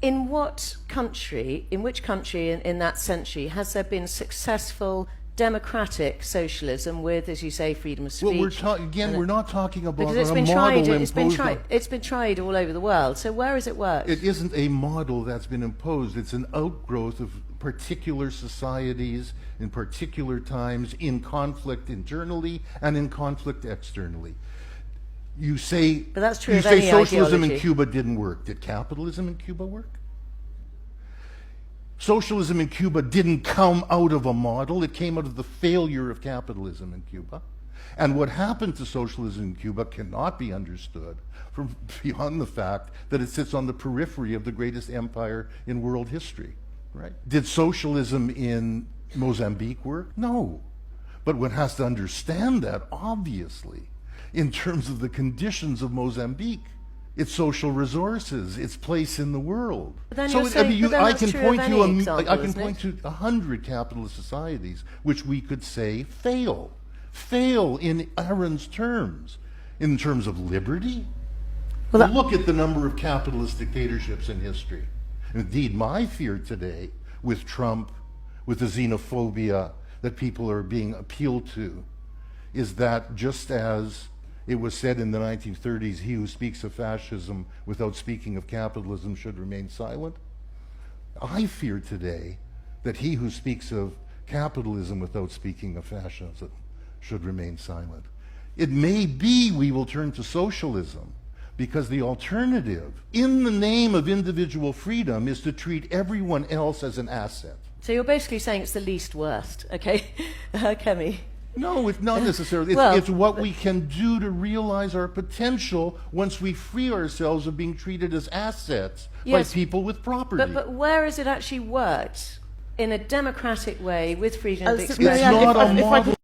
in what country, in which country in that century has there been successful democratic socialism with, as you say, freedom of speech? Well, we're not talking about because a model it's been tried all over the world. So where has it worked? It isn't a model that's been imposed. It's an outgrowth of particular societies in particular times, in conflict internally and in conflict externally. You say, but that's true you of say any socialism ideology. in Cuba didn't work. Did capitalism in Cuba work? Socialism in Cuba didn't come out of a model. It came out of the failure of capitalism in Cuba. And what happened to socialism in Cuba cannot be understood from beyond the fact that it sits on the periphery of the greatest empire in world history. Right? Did socialism in Mozambique work? No. But one has to understand that, obviously, in terms of the conditions of Mozambique, its social resources, its place in the world. I can point to 100 capitalist societies which we could say fail in Aaron's terms, in terms of liberty. Well, look at the number of capitalist dictatorships in history. Indeed, my fear today with Trump, with the xenophobia that people are being appealed to, is that just as it was said in the 1930s, he who speaks of fascism without speaking of capitalism should remain silent, I fear today that he who speaks of capitalism without speaking of fascism should remain silent. It may be we will turn to socialism, because the alternative, in the name of individual freedom, is to treat everyone else as an asset. So you're basically saying it's the least worst, okay? Kemi? No, it's not necessarily. It's what we can do to realize our potential once we free ourselves of being treated as assets by people with property. But where has it actually worked in a democratic way with freedom of expression? It's not a model.